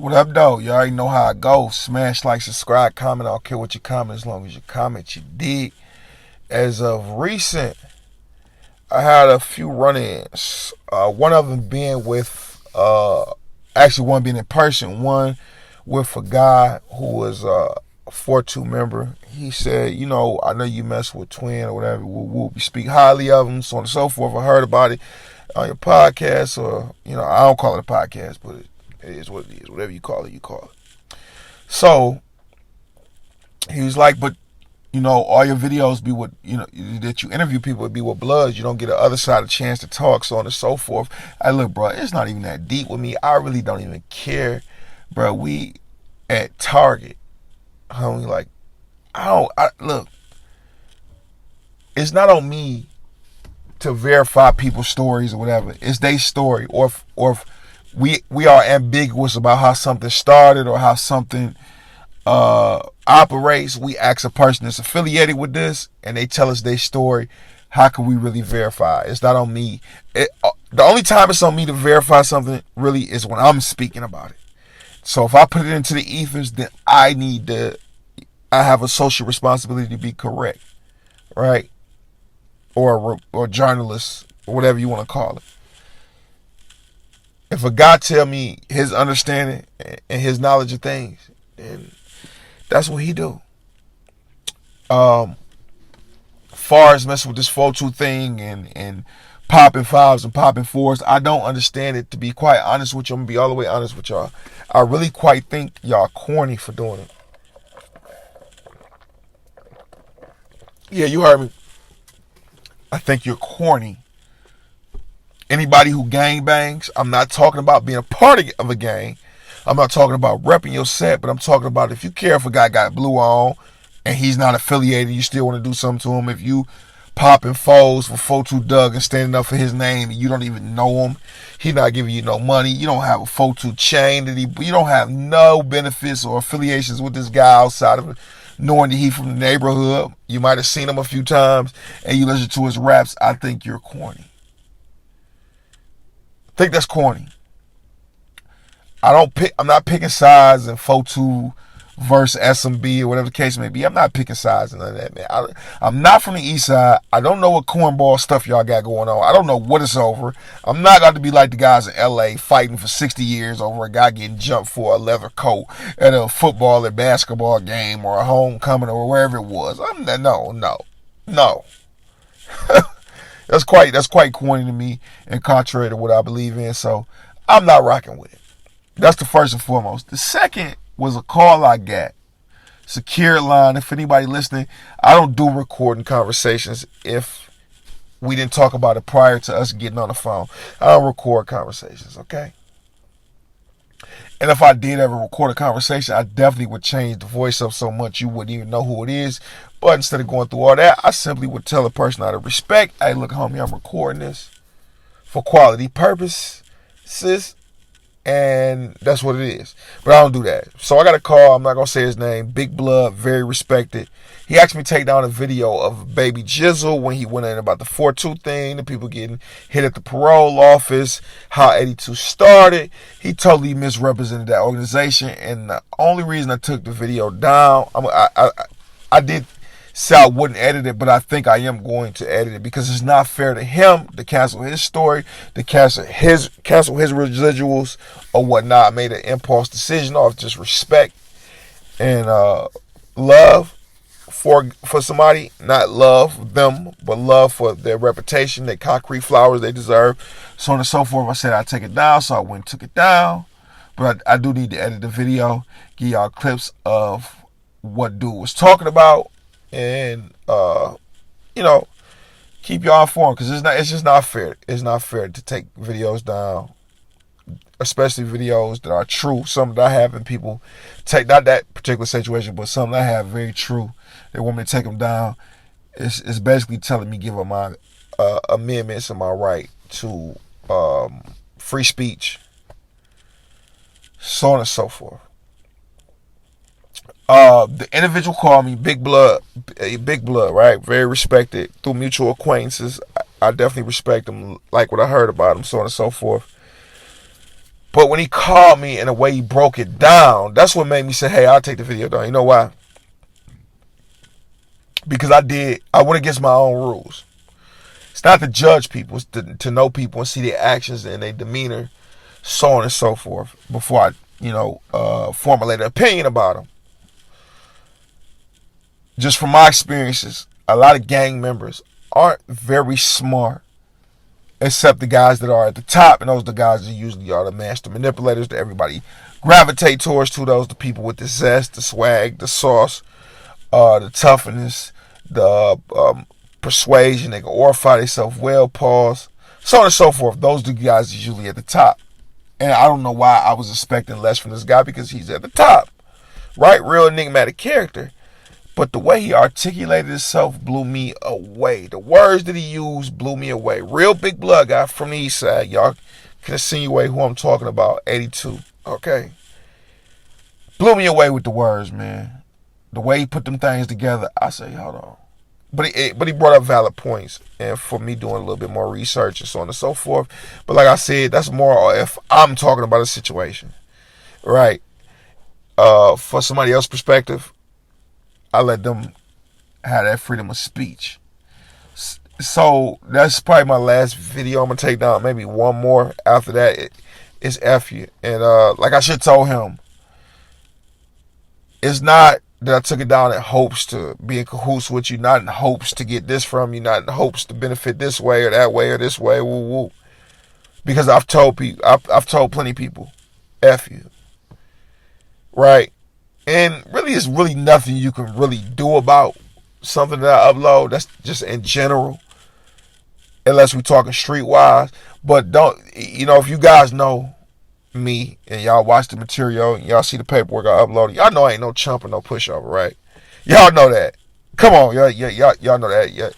What up, though? You already know how it goes. Smash, like, subscribe, comment. I don't care what you comment as long as you comment. You dig. As of recent, I had a few run-ins. One of them being with, actually one being in person. One with a guy who was a 4-2 member. He said, I know you mess with Twin or whatever. We'll speak highly of him, so on and so forth. I heard about it on your podcast, or, I don't call it a podcast, but it is what it is. Whatever you call it, you call it. So he was like, but all your videos be with, that you interview people would be with bloods. You don't get the other side a chance to talk, so on and so forth. I look, bro, it's not even that deep with me. I really don't even care, bro. We at Target, homie. Like, look. It's not on me to verify people's stories or whatever. It's their story, or if we are ambiguous about how something started or how something operates. We ask a person that's affiliated with this and they tell us their story. How can we really verify? It's not on me. The only time it's on me to verify something really is when I'm speaking about it. So if I put it into the ethers, then I have a social responsibility to be correct, right? Or journalist, or whatever you want to call it. If a guy tell me his understanding and his knowledge of things, then that's what he do. Far as messing with this 4-2 thing and popping fives and popping fours, I don't understand it, to be quite honest with you. I'm going to be all the way honest with y'all. I really quite think y'all corny for doing it. Yeah, you heard me. I think you're corny. Anybody who gang bangs, I'm not talking about being a part of a gang. I'm not talking about repping your set, but I'm talking about if you care if a guy got blue on and he's not affiliated, you still want to do something to him. If you popping foes for 4-2 Doug and standing up for his name and you don't even know him, he not giving you no money, you don't have a 4-2 chain, you don't have no benefits or affiliations with this guy outside of knowing that he from the neighborhood. You might have seen him a few times and you listen to his raps. I think you're corny. I think that's corny. I'm not picking sides in 4-2 versus SMB or whatever the case may be. I'm not picking sides and none of that, man. I'm not from the east side. I don't know what cornball stuff y'all got going on. I don't know what it's over. I'm not going to be like the guys in LA fighting for 60 years over a guy getting jumped for a leather coat at a football or basketball game or a homecoming or wherever it was. No. That's quite corny to me and contrary to what I believe in. So I'm not rocking with it. That's the first and foremost. The second was a call I got. Secure line. If anybody listening, I don't do recording conversations if we didn't talk about it prior to us getting on the phone. I don't record conversations, okay? And if I did ever record a conversation, I definitely would change the voice up so much you wouldn't even know who it is. But instead of going through all that, I simply would tell a person out of respect, hey, look, homie, I'm recording this for quality purposes. And that's what it is. But I don't do that. So I got a call. I'm not going to say his name. Big Blood, very respected. He asked me to take down a video of Baby Jizzle when he went in about the 4-2 thing, the people getting hit at the parole office, how 82 started. He totally misrepresented that organization. And the only reason I took the video down, I did say I wouldn't edit it, but I think I am going to edit it because it's not fair to him to cancel his story, to cancel his residuals or whatnot. I made an impulse decision off just respect and love for somebody, not love them, but love for their reputation, their concrete flowers they deserve, so on and so forth. I said I'd take it down, so I went and took it down. But I do need to edit the video, give y'all clips of what dude was talking about. And keep y'all informed because it's just not fair. It's not fair to take videos down, especially videos that are true. Some that I have and people take, not that particular situation, but some that I have very true. They want me to take them down. It's basically telling me give up my amendments and my right to free speech, so on and so forth. The individual called me Big Blood, right? Very respected through mutual acquaintances. I definitely respect him, like what I heard about him, so on and so forth. But when he called me and the way he broke it down, that's what made me say, hey, I'll take the video down. You know why? Because I went against my own rules. It's not to judge people, it's to know people and see their actions and their demeanor, so on and so forth, before I, formulate an opinion about them. Just from my experiences, a lot of gang members aren't very smart, except the guys that are at the top, and those are the guys that usually are the master manipulators that everybody gravitate towards. Those the people with the zest, the swag, the sauce, the toughness, the persuasion. They can orify themselves well, pause, so on and so forth. Those are the guys that's usually at the top. And I don't know why I was expecting less from this guy, because he's at the top, right? Real enigmatic character. But the way he articulated himself blew me away. The words that he used blew me away. Real big blood guy from the east side. Y'all can insinuate who I'm talking about. 82. Okay. Blew me away with the words, man. The way he put them things together, I say, hold on. But he brought up valid points. And for me doing a little bit more research and so on and so forth. But like I said, that's more if I'm talking about a situation. Right. For somebody else's perspective, I let them have that freedom of speech. So that's probably my last video. I'm going to take down maybe one more. After that, it's F you. And like I should have told him, it's not that I took it down in hopes to be in cahoots with you, not in hopes to get this from you, not in hopes to benefit this way or that way or this way, woo woo. Because I've told people, I've told plenty of people, F you. Right? And really, it's really nothing you can really do about something that I upload. That's just in general, unless we're talking streetwise. But if you guys know me and y'all watch the material and y'all see the paperwork I uploaded, y'all know I ain't no chump or no pushover, right? Y'all know that. Come on, y'all know that. Yeah,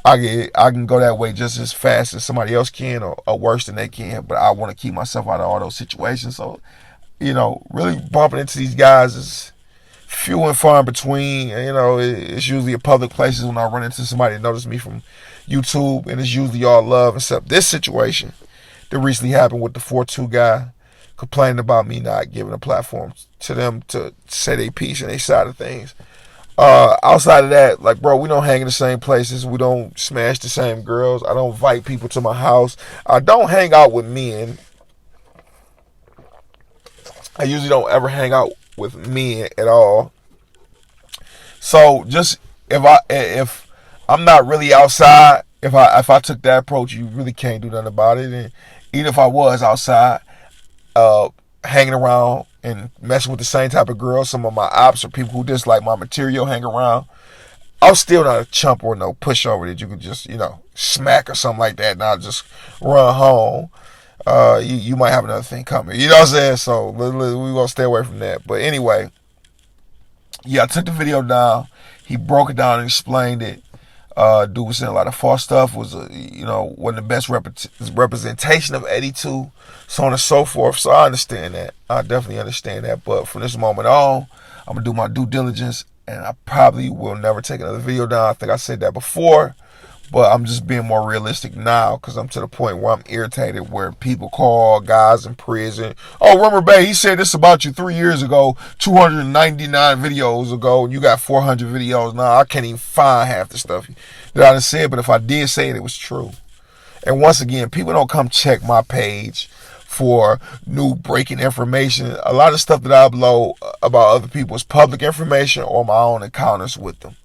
I can go that way just as fast as somebody else can, or worse than they can. But I want to keep myself out of all those situations. So, really bumping into these guys is few and far in between. It's usually in public places when I run into somebody that notices me from YouTube, and it's usually all love, except this situation that recently happened with the 4-2 guy complaining about me not giving a platform to them to say their piece and their side of things. Outside of that, like, bro, we don't hang in the same places. We don't smash the same girls. I don't invite people to my house. I don't hang out with men. I usually don't ever hang out with men at all. So just if I'm not really outside, if I took that approach, you really can't do nothing about it. And even if I was outside, hanging around and messing with the same type of girls, some of my ops or people who dislike my material hang around, I'm still not a chump or no pushover that you can just smack or something like that, and I'll just run home. You might have another thing coming. You know what I'm saying? So we gonna stay away from that. But anyway, yeah, I took the video down. He broke it down and explained it. Dude was saying a lot of false stuff. Was wasn't the best representation of 82, so on and so forth. So I understand that. I definitely understand that. But from this moment on, I'm gonna do my due diligence, and I probably will never take another video down. I think I said that before. But I'm just being more realistic now, because I'm to the point where I'm irritated where people call guys in prison. Oh, remember, babe, he said this about you 3 years ago, 299 videos ago, and you got 400 videos now. I can't even find half the stuff that I done said, but if I did say it, it was true. And once again, people don't come check my page for new breaking information. A lot of stuff that I upload about other people is public information or my own encounters with them.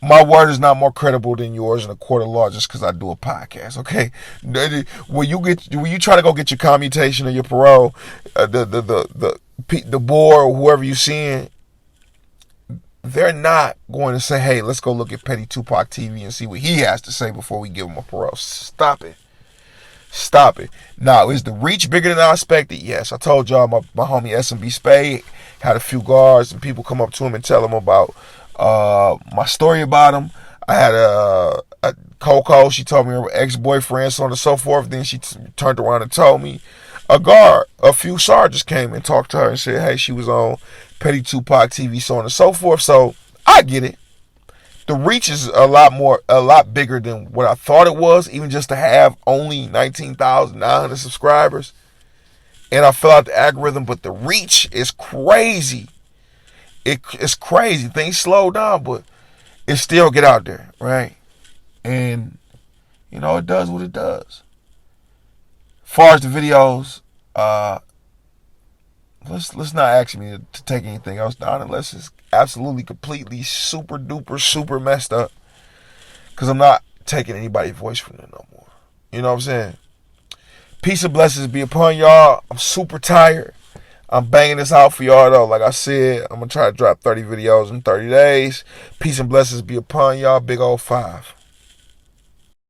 My word is not more credible than yours in a court of law just because I do a podcast, okay? When you try to go get your commutation or your parole, the board or whoever you're seeing, they're not going to say, hey, let's go look at Petty Tupac TV and see what he has to say before we give him a parole. Stop it. Stop it. Now, is the reach bigger than I expected? Yes. I told y'all my homie SMB Spade had a few guards and people come up to him and tell him about my story about him. I had a Coco. She told me her ex-boyfriend, so on and so forth. Then she turned around and told me a few sergeants came and talked to her and said, hey, she was on Petty Tupac TV, so on and so forth. So I get it. the reach is a lot bigger than what I thought it was, even just to have only 19,900 subscribers. And I fill out the algorithm, but the reach is crazy. It's crazy. Things slow down, but it still get out there, right? And it does what it does. As far as the videos, let's not ask me to take anything else down unless it's absolutely, completely, super duper, super messed up. Because I'm not taking anybody's voice from them no more. You know what I'm saying? Peace and blessings be upon y'all. I'm super tired. I'm banging this out for y'all though. Like I said, I'm going to try to drop 30 videos in 30 days. Peace and blessings be upon y'all. Big old 5.